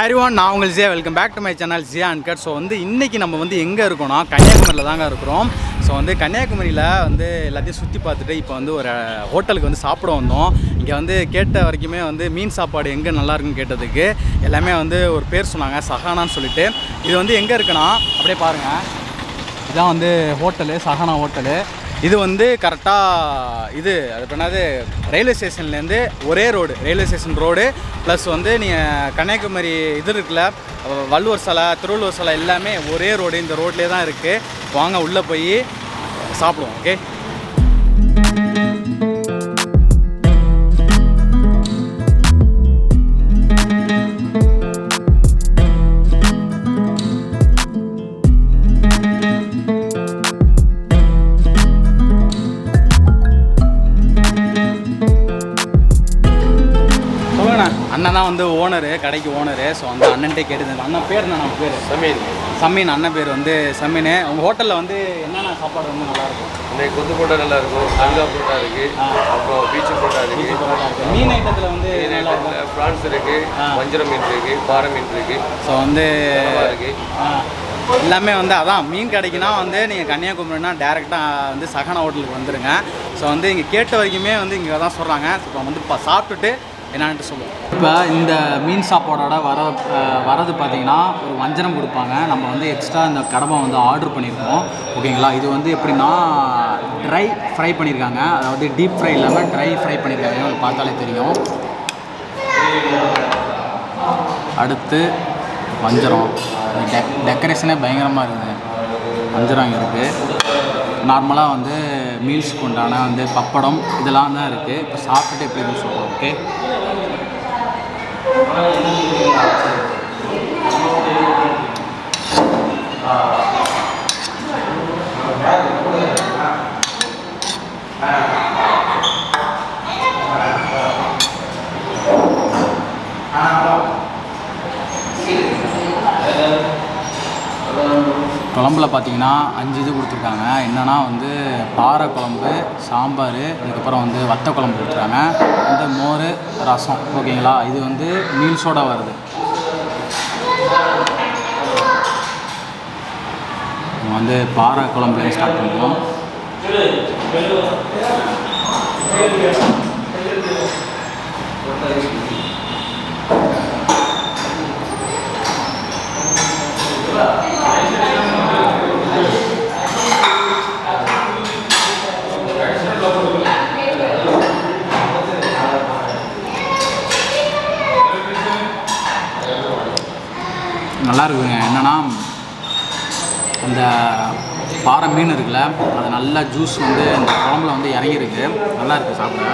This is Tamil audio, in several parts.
ஹாய் எவ்ரிவன், நான் உங்கள் Zia. Welcome back to my channel Zia Uncut. So இன்றைக்கி நம்ம எங்கே இருக்கோம்னா கன்னியாகுமரியில் தாங்க இருக்கிறோம். ஸோ கன்னியாகுமரியில் எல்லாத்தையும் சுற்றி பார்த்துட்டு இப்போ ஒரு ஹோட்டலுக்கு சாப்பிட வந்தோம். இங்கே கேட்ட வரைக்குமே மீன் சாப்பாடு எங்கே நல்லாயிருக்குன்னு கேட்டதுக்கு எல்லாமே ஒரு பேர் சொன்னாங்க, சஹானான்னு சொல்லிட்டு. இது எங்கே இருக்குன்னா அப்படியே பாருங்கள், இதுதான் ஹோட்டலு, சஹானா ஹோட்டலு. இது கரெக்டாக அது பண்ணாது ரயில்வே ஸ்டேஷன்லேருந்து ஒரே road, railway station road plus நீங்கள் கன்னியாகுமரி இது இருக்குல்ல, வள்ளுவர் சிலை, திருவள்ளுவர் சிலை எல்லாமே ஒரே ரோடு, இந்த ரோட்லேயே தான் இருக்குது. வாங்க உள்ளே போய் சாப்பிடுவோம். ஓகே, அண்ணன் தான் ஓனரு, கடைக்கு ஓனரு. ஸோ அண்ணன்ட்டே கேட்டுருந்தேன். அண்ணன் பேர் என்ன? நம்ம பேர் சமீன். அண்ணன் பேர் சமீன். உங்கள் ஹோட்டலில் என்னென்ன சாப்பாடு நல்லாயிருக்கும்? இன்னைக்கு கொத்து புரோட்டா நல்லாயிருக்கும், அல்கா புரோட்டா இருக்குது, அப்புறம் பீச்சு புரோட்டா இருக்குது. மீன் ஐட்டத்தில் ப்ரான்ஸ் இருக்குது, வஞ்சரம் மீன் இருக்குது, பாறை மீன் இருக்குது. ஸோ இருக்குது எல்லாமே அதான் மீன் கடைக்குன்னா நீங்கள் கன்னியாகுமரினா டேரெக்டாக சஹானா ஹோட்டலுக்கு வந்துடுங்க. ஸோ இங்கே கேட்ட வரைக்குமே இங்கே தான் சொல்கிறாங்க. இப்போ இப்போ சாப்பிட்டுட்டு என்னான்ட்டு சொல்லுவோம். இப்போ இந்த மீன் சாப்பாடோட வரது பார்த்திங்கன்னா ஒரு வஞ்சரம் கொடுப்பாங்க. நம்ம எக்ஸ்ட்ரா இந்த கடமை ஆர்டர் பண்ணியிருக்கோம். ஓகேங்களா, இது எப்படின்னா ட்ரை ஃப்ரை பண்ணியிருக்காங்க, அதாவது டீப் ஃப்ரை இல்லாமல் ட்ரை ஃப்ரை பண்ணியிருக்காங்க. உங்களுக்கு பார்த்தாலே தெரியும். அடுத்து வஞ்சரம், டெக்கரேஷனே பயங்கரமாக இருக்குது. வஞ்சரம் இங்கே இருக்குது. நார்மலாக மீல்ஸுக்கு உண்டான பப்படம் இதெல்லாம் தான் இருக்குது. இப்போ சாப்பிட்டுட்டு எப்படி இருக்குன்னு சொல்லுவோம். ஓகே, குழம்புல பார்த்தீங்கன்னா 5 இது கொடுத்துருக்காங்க. என்னென்னா பாறை குழம்பு, சாம்பார், அதுக்கப்புறம் வத்த குழம்பு கொடுத்துருக்காங்க, மோர், ரசம். ஓகேங்களா, இது மீல்ஸோட வருது. பாறை குழம்புல ஸ்டார்ட் பண்ணுவோம். நல்லா இருக்குங்க. என்னென்னா அந்த பாறை மீன் இருக்குல்ல, அது நல்லா ஜூஸ் இந்த குழம்புல இறங்கியிருக்கு. நல்லா இருக்குது சாப்பிட.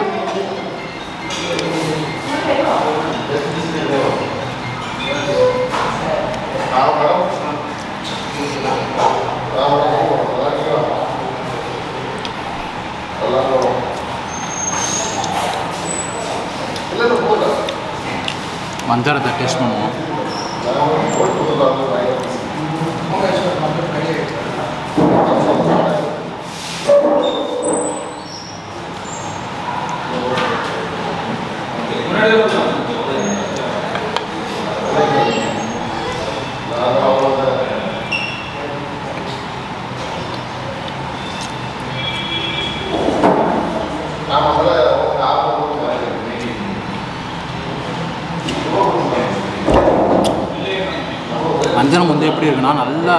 வஞ்சரத்தை டேஸ்ட் பண்ணுவோம். வஞ்சரம் எப்படி இருக்குன்னா நல்லா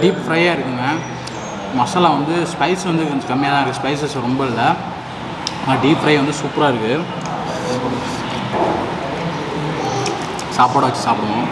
டீப் ஃப்ரையாக இருக்குங்க. மசாலா ஸ்பைஸ் கொஞ்சம் கம்மியாக தான் இருக்குது, ஸ்பைசஸ் ரொம்ப இல்லை. டீப் ஃப்ரை சூப்பராக இருக்குது. சாப்பாடை வச்சு சாப்பிடுவோம்.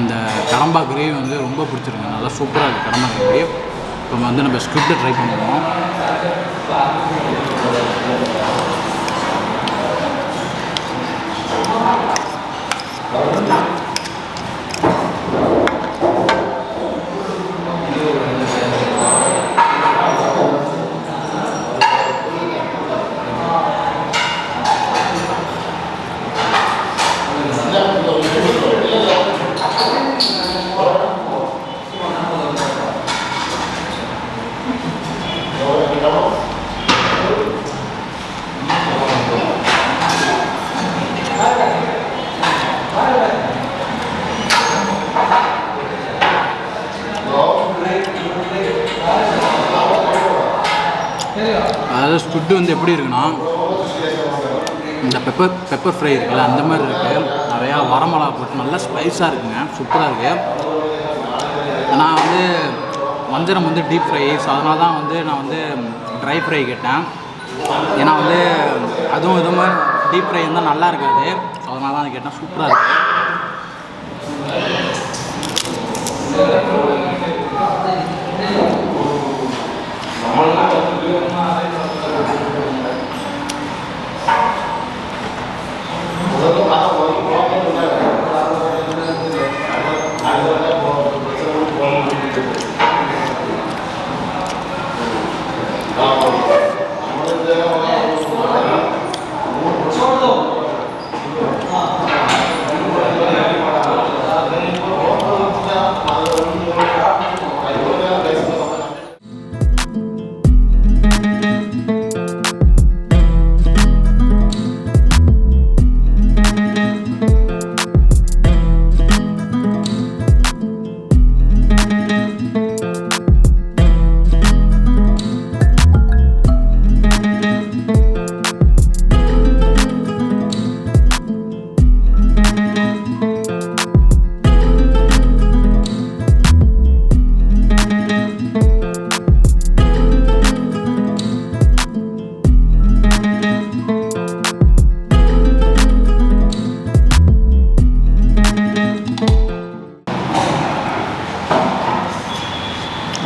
அந்த கடம்பா கிரேவி வந்து ரொம்ப பிடிச்சிருக்கு, நல்லா சூப்பராக இருக்குது கடம்பா கிரேவி. இப்போ வந்து நம்ம ஸ்குவிட்டை ட்ரை பண்ணுவோம். அதாவது ஸ்குட்டு வந்து எப்படி இருக்குன்னா, இந்த பெப்பர் ஃப்ரை இருக்குல்ல அந்த மாதிரி இருக்குது. நிறையா வரமிளகா போட்டு நல்லா ஸ்பைஸாக இருக்குங்க, சூப்பராக இருக்குது. நான் வந்து வஞ்சரம் வந்து டீப் ஃப்ரை, ஸோ அதனால தான் வந்து நான் வந்து ட்ரை ஃப்ரை கேட்டேன். ஏன்னா வந்து அதுவும் இது மாதிரி டீப் ஃப்ரை இருந்தால் நல்லா இருக்காது, ஸோ அதனால தான் அது கேட்டேன். சூப்பராக இருக்குது.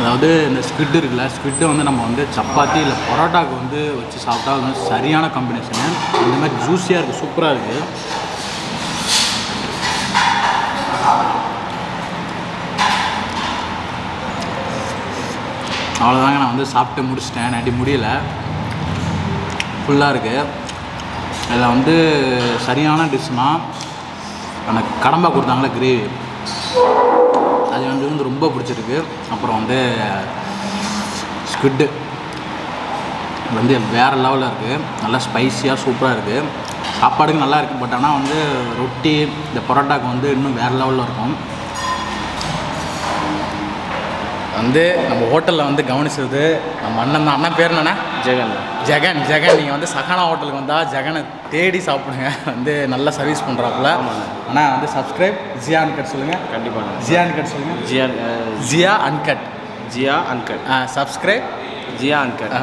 அதாவது இந்த ஸ்குவிட் இருக்குல்ல, ஸ்குவிட்டை வந்து நம்ம வந்து சப்பாத்தி இல்லை பரோட்டாவுக்கு வந்து வச்சு சாப்பிட்டா வந்து சரியான காம்பினேஷனு. இந்த மாதிரி ஜூஸியாக இருக்குது, சூப்பராக இருக்குது. அவ்வளோதாங்க, நான் வந்து சாப்பிட்டு முடிச்சிட்டேன். நாட்டி முடியலை, ஃபுல்லாக இருக்குது. இதில் வந்து சரியான டிஷ்னால் அந்த கடம்பா கொடுத்தாங்களே கிரேவி, அது வந்து ரொம்ப பிடிச்சிருக்கு. அப்புறம் வந்து ஸ்குவிட்டு வந்து வேறு லெவலில் இருக்குது, நல்லா ஸ்பைஸியாக சூப்பராக இருக்குது. சாப்பாடுக்கு நல்லா இருக்குது. பட் ஆனால் வந்து ரொட்டி இந்த பரோட்டாவுக்கு வந்து இன்னும் வேறு லெவலில் இருக்கும். வந்து நம்ம ஹோட்டலில் வந்து கவனிச்சது நம்ம அண்ணன் தான். அண்ணன் பேர் என்னண்ணா? ஜெகன். நீங்கள் வந்து சகானா ஹோட்டலுக்கு வந்தால் ஜெகனை தேடி சாப்பிடுங்க, வந்து நல்லா சர்வீஸ் பண்ணுறாப்புல. ஆனால் வந்து சப்ஸ்கிரைப் ஜியா அன்கட் சொல்லுங்கள். கண்டிப்பாக ஜியா அன்கட் சொல்லுங்கள். ஜியா அன்கட் சப்ஸ்கிரைப் ஜியா அன்கட்.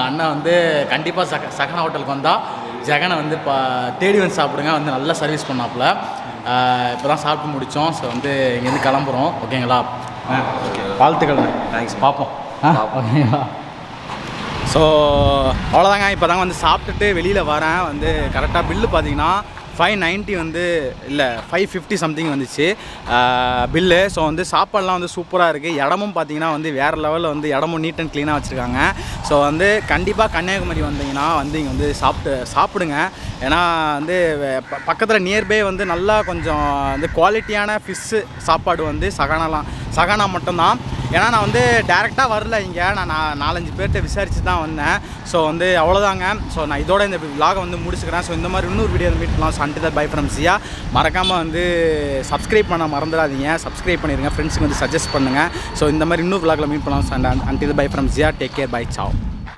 அண்ணா வந்து கண்டிப்பாக சகானா ஹோட்டலுக்கு வந்தால் ஜெகனை வந்து தேடி வந்து சாப்பிடுங்க, வந்து நல்லா சர்வீஸ் பண்ணாப்புல. இப்போ தான் சாப்பிட்டு முடித்தோம். ஸோ வந்து இங்கேருந்து கிளம்புறோம். ஓகேங்களா? ஓகே, வாழ்த்துக்கள். தேங்க்ஸ். பார்ப்போம். ஓகேங்களா? ஸோ அவ்வளோதாங்க. இப்போ தாங்க வந்து சாப்பிட்டுட்டு வெளியில் வரேன். வந்து கரெக்டாக பில்லு பார்த்தீங்கன்னா 590 வந்து இல்லை 550 சம்திங் வந்துச்சு பில்லு. ஸோ வந்து சாப்பாடெலாம் வந்து சூப்பராக இருக்குது. இடமும் பார்த்தீங்கன்னா வந்து வேறு லெவலில் வந்து இடமும் நீட் அண்ட் க்ளீனாக வச்சுருக்காங்க. ஸோ வந்து கண்டிப்பாக கன்னியாகுமரி வந்தீங்கன்னா வந்து இங்கே வந்து சாப்பிடுங்க. ஏன்னா வந்து பக்கத்தில் நியர்பை வந்து நல்லா கொஞ்சம் வந்து குவாலிட்டியான ஃபிஷ்ஷு சாப்பாடு வந்து சகானா மட்டும்தான். ஏன்னா நான் வந்து டேரெக்டாக வரல இங்கே, நான் 4-5 பேர்கிட்ட விசாரித்து தான் வந்தேன். ஸோ வந்து அவ்வளோதாங்க. ஸோ நான் இதோட இந்த விலாகை வந்து முடிச்சுக்கிறேன். ஸோ இந்த மாதிரி இன்னொரு வீடியோ மீட் பண்ணலாம். ஸோ அன்டில் பை ஃப்ரம் ஜியா. மறக்காமல் வந்து சப்ஸ்கிரைப் பண்ண மறந்துடாதீங்க, சப்ஸ்கிரைப் பண்ணிடுங்க, ஃப்ரெண்ட்ஸுக்கு வந்து சஜஸ்ட் பண்ணுங்கள். ஸோ இந்த மாதிரி இன்னொரு விலாகில் மீட் பண்ணலாம். So until bye from Jiya. Take care, bye, Zhao.